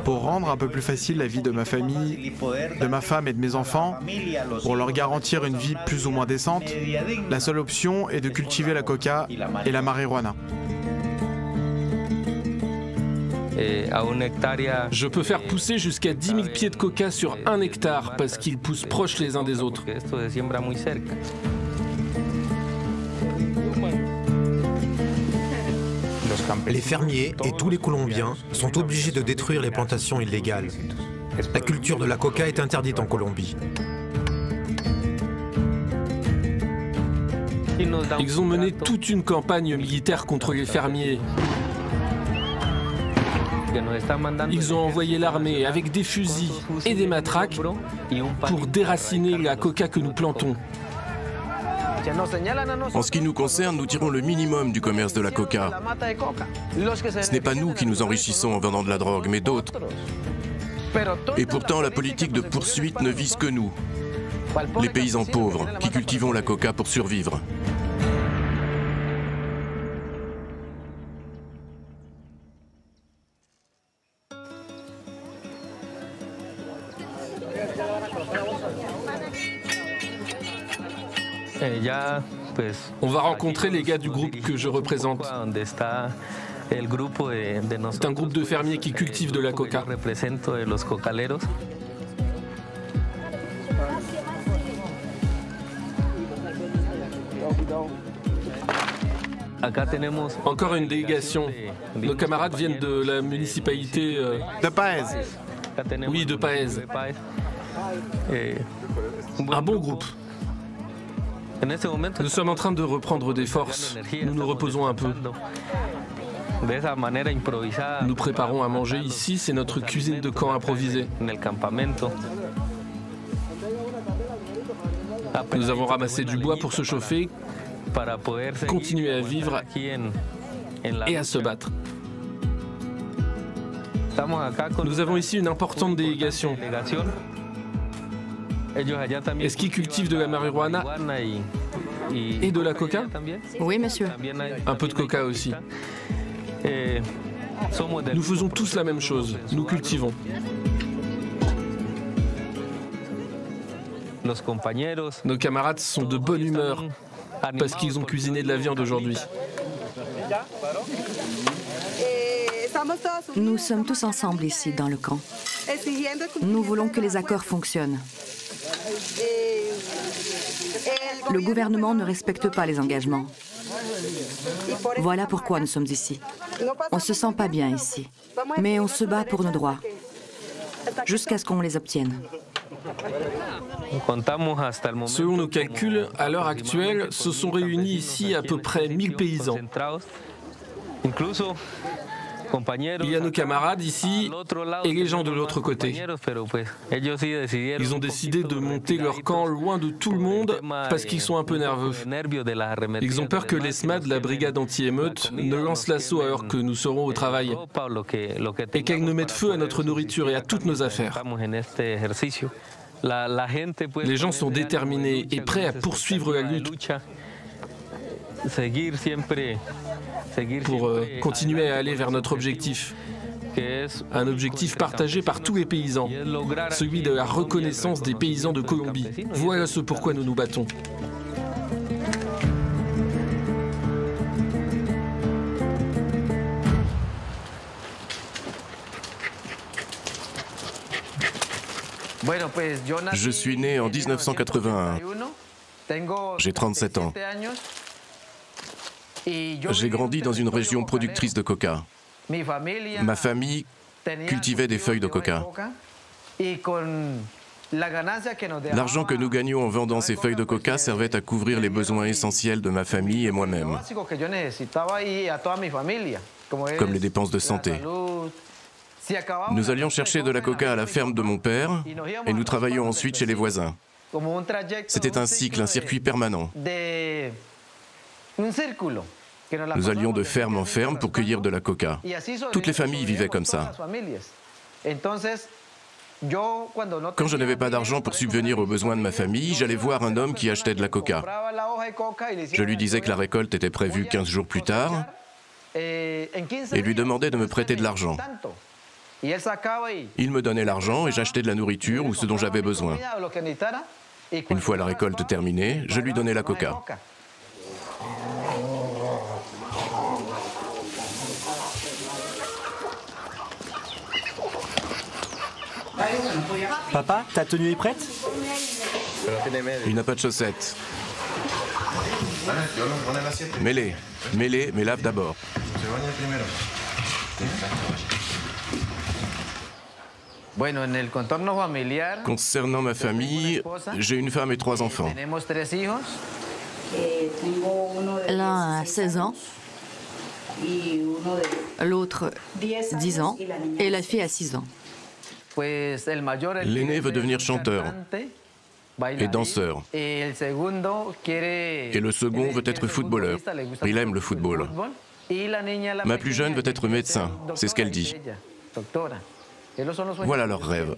pour rendre un peu plus facile la vie de ma famille, de ma femme et de mes enfants, pour leur garantir une vie plus ou moins décente, la seule option est de cultiver la coca et la marijuana. Je peux faire pousser jusqu'à 10 000 pieds de coca sur 1 hectare parce qu'ils poussent proches les uns des autres. Les fermiers et tous les Colombiens sont obligés de détruire les plantations illégales. La culture de la coca est interdite en Colombie. Ils ont mené toute une campagne militaire contre les fermiers. Ils ont envoyé l'armée avec des fusils et des matraques pour déraciner la coca que nous plantons. En ce qui nous concerne, nous tirons le minimum du commerce de la coca. Ce n'est pas nous qui nous enrichissons en vendant de la drogue, mais d'autres. Et pourtant, la politique de poursuite ne vise que nous, les paysans pauvres, qui cultivons la coca pour survivre. On va rencontrer les gars du groupe que je représente. C'est un groupe de fermiers qui cultivent de la coca. Encore une délégation. Nos camarades viennent de la municipalité... De Paez. Oui, de Paez. Un bon groupe. Nous sommes en train de reprendre des forces. Nous nous reposons un peu. Nous préparons à manger ici, c'est notre cuisine de camp improvisée. Nous avons ramassé du bois pour se chauffer, continuer à vivre et à se battre. Nous avons ici une importante délégation. Est-ce qu'ils cultivent de la marijuana et de la coca? Oui, monsieur. Un peu de coca aussi. Nous faisons tous la même chose. Nous cultivons. Nos camarades sont de bonne humeur parce qu'ils ont cuisiné de la viande aujourd'hui. Nous sommes tous ensemble ici, dans le camp. Nous voulons que les accords fonctionnent. Le gouvernement ne respecte pas les engagements. Voilà pourquoi nous sommes ici. On ne se sent pas bien ici, mais on se bat pour nos droits, jusqu'à ce qu'on les obtienne. Selon nos calculs, à l'heure actuelle, se sont réunis ici à peu près 1000 paysans. Il y a nos camarades ici et les gens de l'autre côté. Ils ont décidé de monter leur camp loin de tout le monde parce qu'ils sont un peu nerveux. Ils ont peur que l'ESMAD, la brigade anti-émeute, ne lance l'assaut alors que nous serons au travail et qu'elle ne mette feu à notre nourriture et à toutes nos affaires. Les gens sont déterminés et prêts à poursuivre la lutte pour continuer à aller vers notre objectif. Un objectif partagé par tous les paysans, celui de la reconnaissance des paysans de Colombie. Voilà ce pourquoi nous nous battons. Je suis né en 1981. J'ai 37 ans. J'ai grandi dans une région productrice de coca. Ma famille cultivait des feuilles de coca. L'argent que nous gagnions en vendant ces feuilles de coca servait à couvrir les besoins essentiels de ma famille et moi-même, comme les dépenses de santé. Nous allions chercher de la coca à la ferme de mon père et nous travaillions ensuite chez les voisins. C'était un cycle, un circuit permanent. Nous allions de ferme en ferme pour cueillir de la coca. Toutes les familles vivaient comme ça. Quand je n'avais pas d'argent pour subvenir aux besoins de ma famille, j'allais voir un homme qui achetait de la coca. Je lui disais que la récolte était prévue 15 jours plus tard et lui demandais de me prêter de l'argent. Il me donnait l'argent et j'achetais de la nourriture ou ce dont j'avais besoin. Une fois la récolte terminée, je lui donnais la coca. Papa, ta tenue est prête? Il n'a pas de chaussettes. Mets-les, mais lave d'abord. Concernant ma famille, j'ai une femme et 3 enfants. L'un a 16 ans, l'autre 10 ans et la fille a 6 ans. L'aîné veut devenir chanteur et danseur. Et le second veut être footballeur. Il aime le football. Ma plus jeune veut être médecin, c'est ce qu'elle dit. Voilà leurs rêves.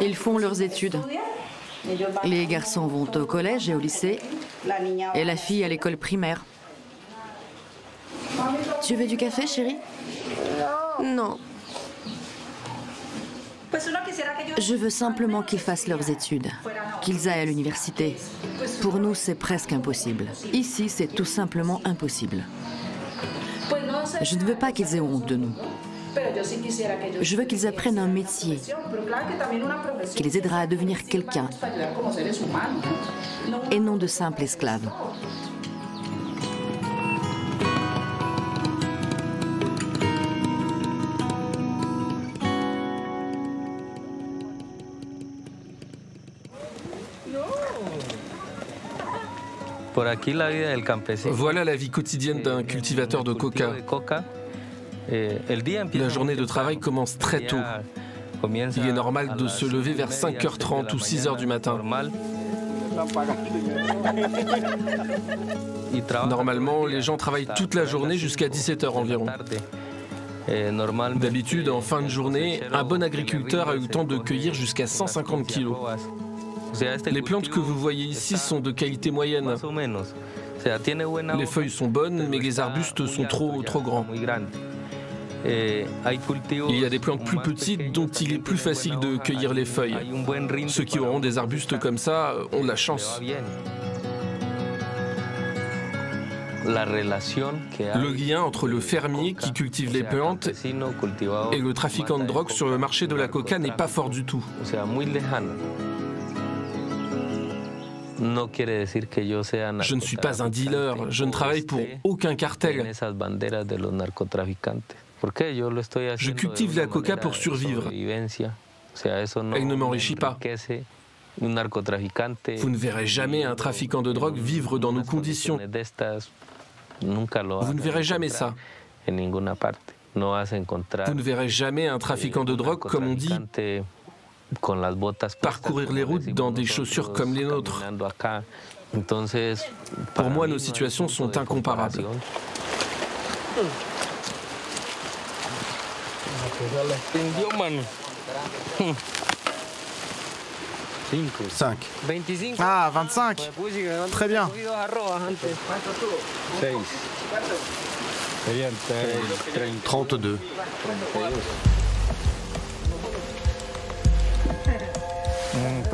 Ils font leurs études. Les garçons vont au collège et au lycée, et la fille à l'école primaire. Tu veux du café, chérie? Non. Je veux simplement qu'ils fassent leurs études, qu'ils aillent à l'université. Pour nous, c'est presque impossible. Ici, c'est tout simplement impossible. Je ne veux pas qu'ils aient honte de nous. Je veux qu'ils apprennent un métier qui les aidera à devenir quelqu'un et non de simples esclaves. Voilà la vie quotidienne d'un cultivateur de coca. La journée de travail commence très tôt. Il est normal de se lever vers 5h30 ou 6h du matin. Normalement, les gens travaillent toute la journée jusqu'à 17h environ. D'habitude, en fin de journée, un bon agriculteur a eu le temps de cueillir jusqu'à 150 kilos. Les plantes que vous voyez ici sont de qualité moyenne. Les feuilles sont bonnes, mais les arbustes sont trop grands. Il y a des plantes plus petites dont il est plus facile de cueillir les feuilles. Ceux qui auront des arbustes comme ça ont de la chance. Le lien entre le fermier qui cultive les plantes et le trafiquant de drogue sur le marché de la coca n'est pas fort du tout. Je ne suis pas un dealer, je ne travaille pour aucun cartel. Je cultive la coca pour survivre. Elle ne m'enrichit pas. Vous ne verrez jamais un trafiquant de drogue vivre dans nos conditions. Vous ne verrez jamais ça. Vous ne verrez jamais un trafiquant de drogue, comme on dit, parcourir les routes dans des chaussures comme les nôtres. Pour moi, nos situations sont incomparables. 5. Ah, 25. Très bien. 32.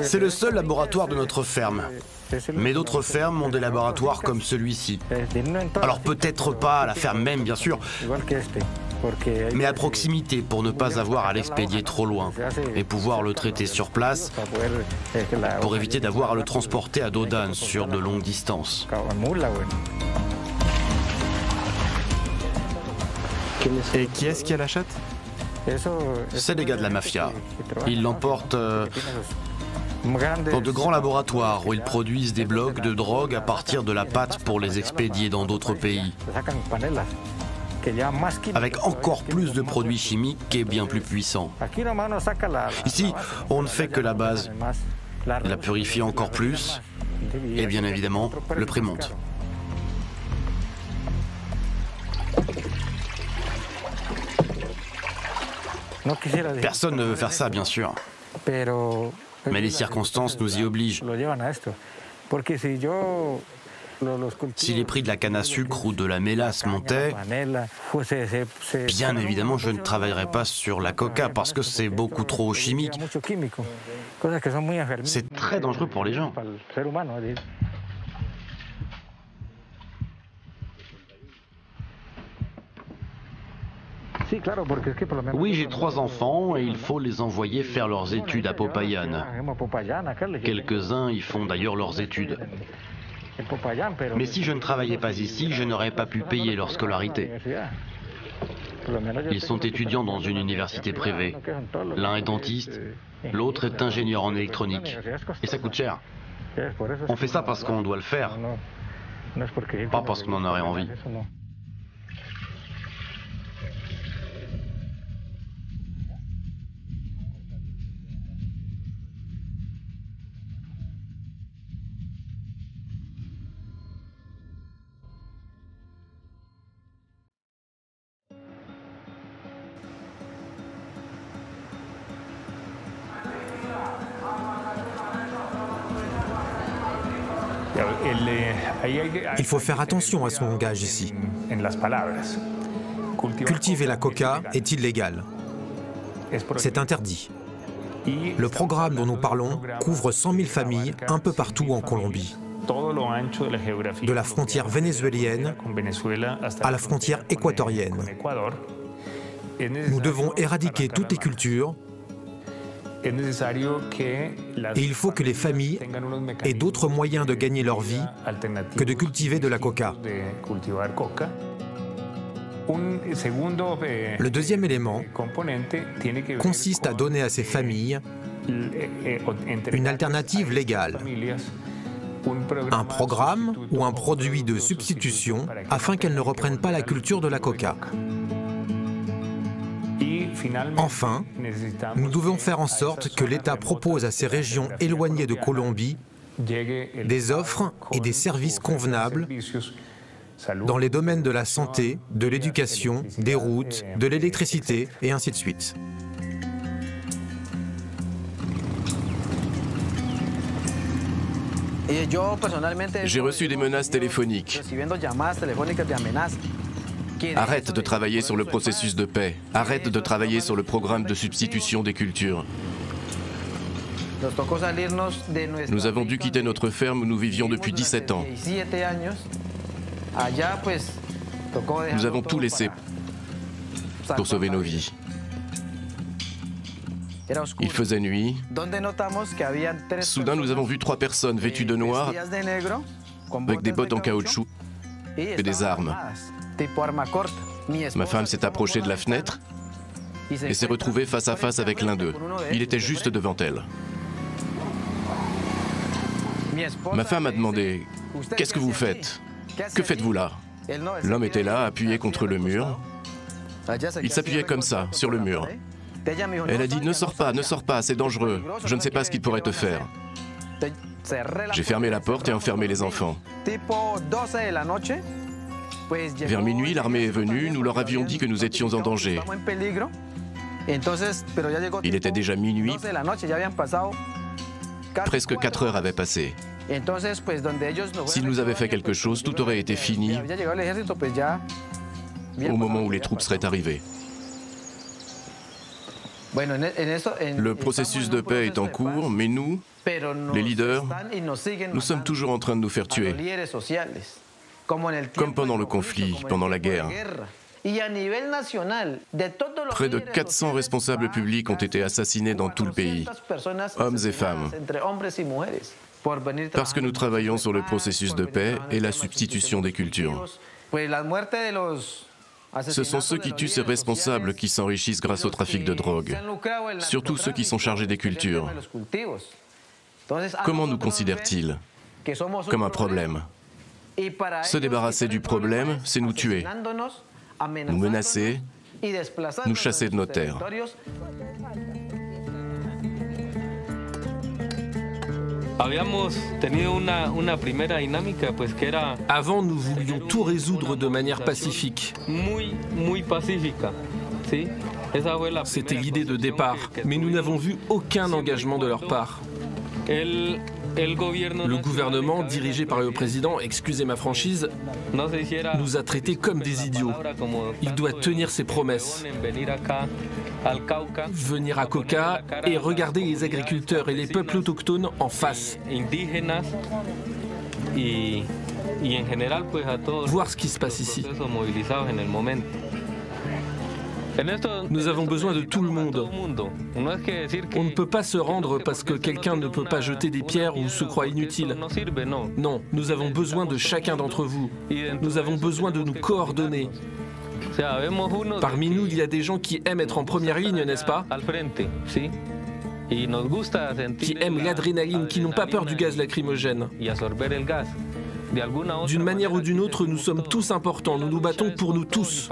C'est le seul laboratoire de notre ferme. Mais d'autres fermes ont des laboratoires comme celui-ci. Alors peut-être pas à la ferme même, bien sûr, mais à proximité pour ne pas avoir à l'expédier trop loin et pouvoir le traiter sur place pour éviter d'avoir à le transporter à dos d'âne sur de longues distances. Et qui est-ce qui l'achète? C'est des gars de la mafia. Ils l'emportent dans de grands laboratoires où ils produisent des blocs de drogue à partir de la pâte pour les expédier dans d'autres pays. Avec encore plus de produits chimiques et bien plus puissants. Ici, on ne fait que la base. La purifie encore plus et bien évidemment, le prix monte. Personne ne veut faire ça, bien sûr. Mais les circonstances nous y obligent. Si les prix de la canne à sucre ou de la mélasse montaient, bien évidemment, je ne travaillerai pas sur la coca parce que c'est beaucoup trop chimique. C'est très dangereux pour les gens. Oui, j'ai 3 enfants et il faut les envoyer faire leurs études à Popayán. Quelques-uns y font d'ailleurs leurs études. Mais si je ne travaillais pas ici, je n'aurais pas pu payer leur scolarité. Ils sont étudiants dans une université privée. L'un est dentiste, l'autre est ingénieur en électronique. Et ça coûte cher. On fait ça parce qu'on doit le faire, pas parce qu'on en aurait envie. Il faut faire attention à son langage ici. Cultiver la coca est illégal. C'est interdit. Le programme dont nous parlons couvre 100 000 familles un peu partout en Colombie. De la frontière vénézuélienne à la frontière équatorienne. Nous devons éradiquer toutes les cultures. Et il faut que les familles aient d'autres moyens de gagner leur vie que de cultiver de la coca. Le deuxième élément consiste à donner à ces familles une alternative légale, un programme ou un produit de substitution afin qu'elles ne reprennent pas la culture de la coca. Enfin, nous devons faire en sorte que l'État propose à ces régions éloignées de Colombie des offres et des services convenables dans les domaines de la santé, de l'éducation, des routes, de l'électricité et ainsi de suite. J'ai reçu des menaces téléphoniques. Arrête de travailler sur le processus de paix. Arrête de travailler sur le programme de substitution des cultures. Nous avons dû quitter notre ferme où nous vivions depuis 17 ans. Nous avons tout laissé pour sauver nos vies. Il faisait nuit. Soudain, nous avons vu 3 personnes vêtues de noir avec des bottes en caoutchouc et des armes. Ma femme s'est approchée de la fenêtre et s'est retrouvée face à face avec l'un d'eux. Il était juste devant elle. Ma femme a demandé « Qu'est-ce que vous faites? Que faites-vous là ?» L'homme était là, appuyé contre le mur. Il s'appuyait comme ça, sur le mur. Elle a dit « Ne sors pas, c'est dangereux. Je ne sais pas ce qu'il pourrait te faire. » J'ai fermé la porte et enfermé les enfants. Vers minuit, l'armée est venue, nous leur avions dit que nous étions en danger. Il était déjà minuit, presque 4 heures avaient passé. S'ils nous avaient fait quelque chose, tout aurait été fini au moment où les troupes seraient arrivées. Le processus de paix est en cours, mais nous, les leaders, nous sommes toujours en train de nous faire tuer. Comme pendant le conflit, pendant la guerre. Près de 400 responsables publics ont été assassinés dans tout le pays, hommes et femmes, parce que nous travaillons sur le processus de paix et la substitution des cultures. Ce sont ceux qui tuent ces responsables qui s'enrichissent grâce au trafic de drogue, surtout ceux qui sont chargés des cultures. Comment nous considèrent-ils? Comme un problème. Se débarrasser du problème, c'est nous tuer, nous menacer, nous chasser de nos terres. Avant, nous voulions tout résoudre de manière pacifique. C'était l'idée de départ, mais nous n'avons vu aucun engagement de leur part. Le gouvernement, dirigé par le président, excusez ma franchise, nous a traités comme des idiots. Il doit tenir ses promesses. Venir à Coca et regarder les agriculteurs et les peuples autochtones en face. Voir ce qui se passe ici. Nous avons besoin de tout le monde. On ne peut pas se rendre parce que quelqu'un ne peut pas jeter des pierres ou se croit inutile. Non, nous avons besoin de chacun d'entre vous. Nous avons besoin de nous coordonner. Parmi nous, il y a des gens qui aiment être en première ligne, n'est-ce pas? Qui aiment l'adrénaline, qui n'ont pas peur du gaz lacrymogène. D'une manière ou d'une autre, nous sommes tous importants. Nous nous battons pour nous tous.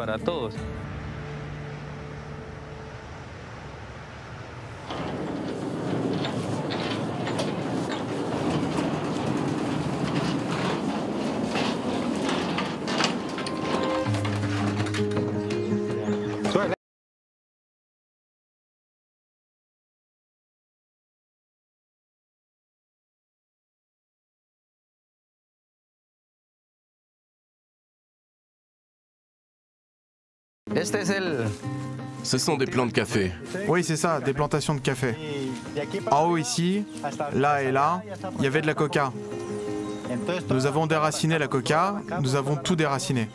Ce sont des plants de café. Oui, c'est ça, des plantations de café. En haut ici, là et là, il y avait de la coca. Nous avons déraciné la coca, nous avons tout déraciné.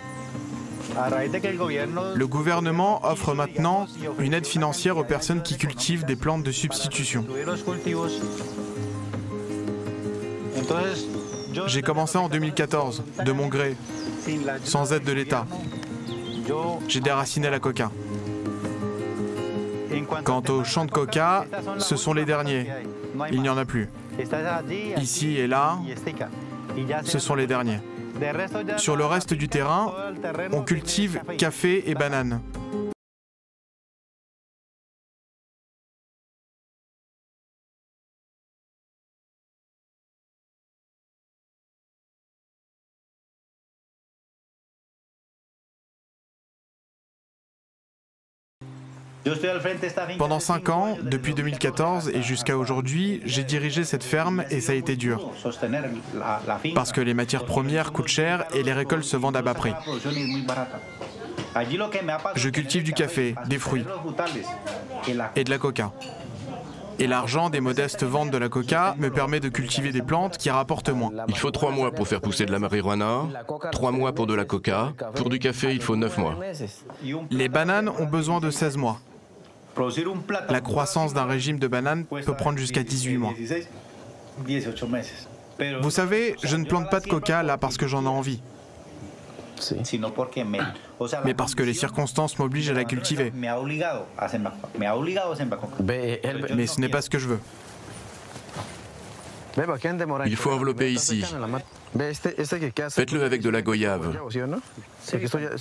Le gouvernement offre maintenant une aide financière aux personnes qui cultivent des plantes de substitution. J'ai commencé en 2014, de mon gré, sans aide de l'État. J'ai déraciné la coca. Quant aux champs de coca, ce sont les derniers. Il n'y en a plus. Ici et là, ce sont les derniers. Sur le reste du terrain, on cultive café et bananes. Pendant 5 ans, depuis 2014 et jusqu'à aujourd'hui, j'ai dirigé cette ferme et ça a été dur. Parce que les matières premières coûtent cher et les récoltes se vendent à bas prix. Je cultive du café, des fruits et de la coca. Et l'argent des modestes ventes de la coca me permet de cultiver des plantes qui rapportent moins. Il faut 3 mois pour faire pousser de la marijuana, 3 mois pour de la coca. Pour du café, il faut 9 mois. Les bananes ont besoin de 16 mois. La croissance d'un régime de bananes peut prendre jusqu'à 18 mois. Vous savez, je ne plante pas de coca là parce que j'en ai envie. Mais parce que les circonstances m'obligent à la cultiver. Mais ce n'est pas ce que je veux. Il faut envelopper ici. Faites-le avec de la goyave.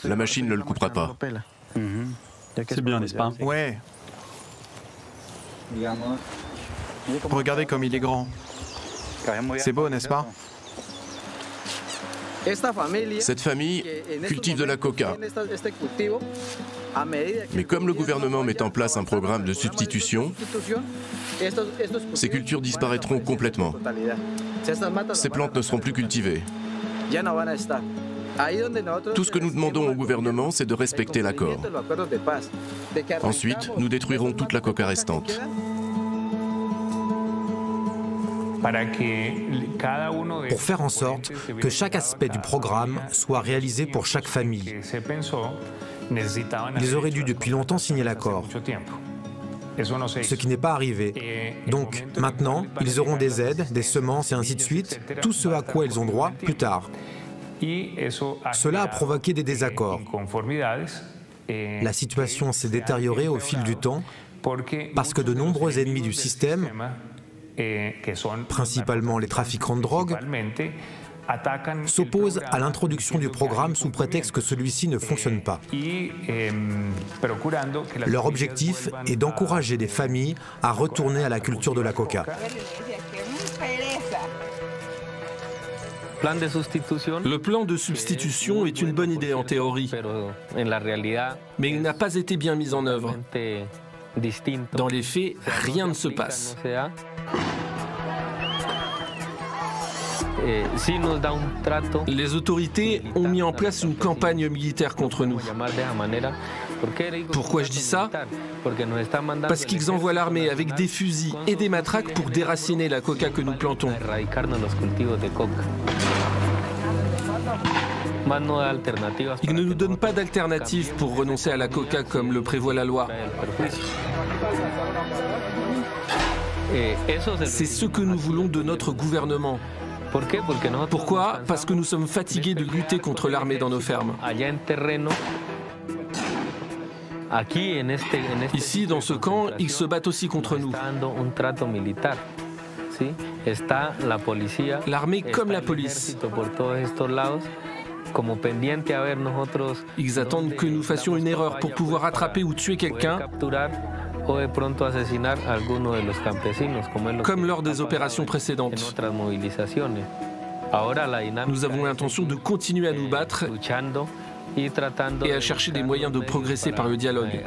La machine ne le coupera pas. C'est bien, n'est-ce pas? Ouais. Regardez comme il est grand. C'est beau, n'est-ce pas? Cette famille cultive de la coca. Mais comme le gouvernement met en place un programme de substitution, ces cultures disparaîtront complètement. Ces plantes ne seront plus cultivées. Tout ce que nous demandons au gouvernement, c'est de respecter l'accord. Ensuite, nous détruirons toute la coca restante. Pour faire en sorte que chaque aspect du programme soit réalisé pour chaque famille. Ils auraient dû depuis longtemps signer l'accord, ce qui n'est pas arrivé. Donc maintenant, ils auront des aides, des semences et ainsi de suite, tout ce à quoi ils ont droit plus tard. Cela a provoqué des désaccords. La situation s'est détériorée au fil du temps parce que de nombreux ennemis du système, principalement les trafiquants de drogue, s'opposent à l'introduction du programme sous prétexte que celui-ci ne fonctionne pas. Leur objectif est d'encourager les familles à retourner à la culture de la coca. Le plan de substitution est une bonne idée en théorie, mais il n'a pas été bien mis en œuvre. Dans les faits, rien ne se passe. Les autorités ont mis en place une campagne militaire contre nous. Pourquoi je dis ça? Parce qu'ils envoient l'armée avec des fusils et des matraques pour déraciner la coca que nous plantons. Ils ne nous donnent pas d'alternative pour renoncer à la coca comme le prévoit la loi. C'est ce que nous voulons de notre gouvernement. Pourquoi? Parce que nous sommes fatigués de lutter contre l'armée dans nos fermes. Ici, dans ce camp, ils se battent aussi contre nous. L'armée comme la police. Ils attendent que nous fassions une erreur pour pouvoir attraper ou tuer quelqu'un, comme lors des opérations précédentes. Nous avons l'intention de continuer à nous battre et à chercher des moyens de progresser par le dialogue.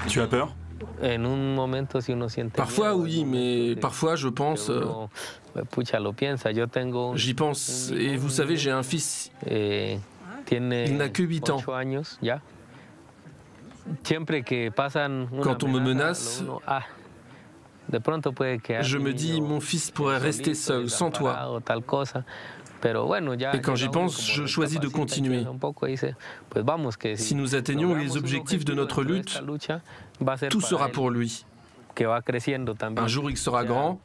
Tu as peur? Parfois oui, mais parfois je pense... J'y pense, et vous savez, j'ai un fils, il n'a que 8 ans. Quand on me menace, je me dis, mon fils pourrait rester seul, sans toi. Et quand j'y pense, je choisis de continuer. Si nous atteignons les objectifs de notre lutte, tout sera pour lui. Un jour, il sera grand.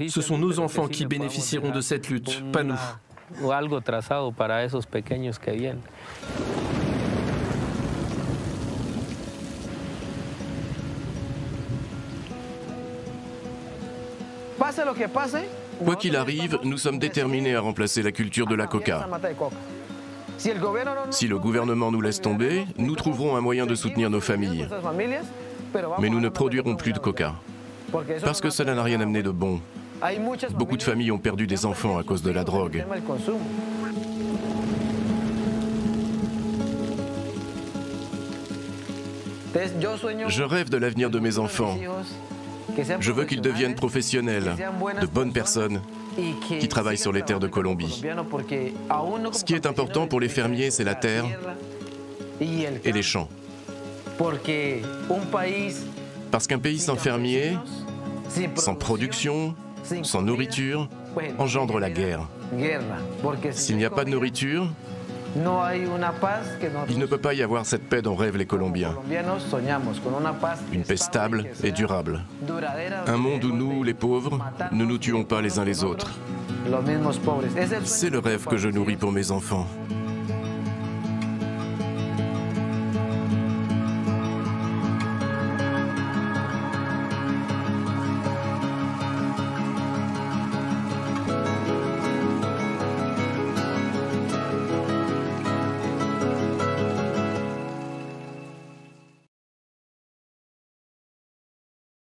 Ce sont nos enfants qui bénéficieront de cette lutte, pas nous. Quoi qu'il arrive, nous sommes déterminés à remplacer la culture de la coca. Si le gouvernement nous laisse tomber, nous trouverons un moyen de soutenir nos familles. Mais nous ne produirons plus de coca. Parce que cela n'a rien amené de bon. Beaucoup de familles ont perdu des enfants à cause de la drogue. Je rêve de l'avenir de mes enfants. Je veux qu'ils deviennent professionnels, de bonnes personnes, qui travaillent sur les terres de Colombie. Ce qui est important pour les fermiers, c'est la terre et les champs. Parce qu'un pays sans fermiers, sans production, sans nourriture, engendre la guerre. S'il n'y a pas de nourriture, il ne peut pas y avoir cette paix dont rêvent les Colombiens. Une paix stable et durable. Un monde où nous, les pauvres, ne nous tuons pas les uns les autres. C'est le rêve que je nourris pour mes enfants.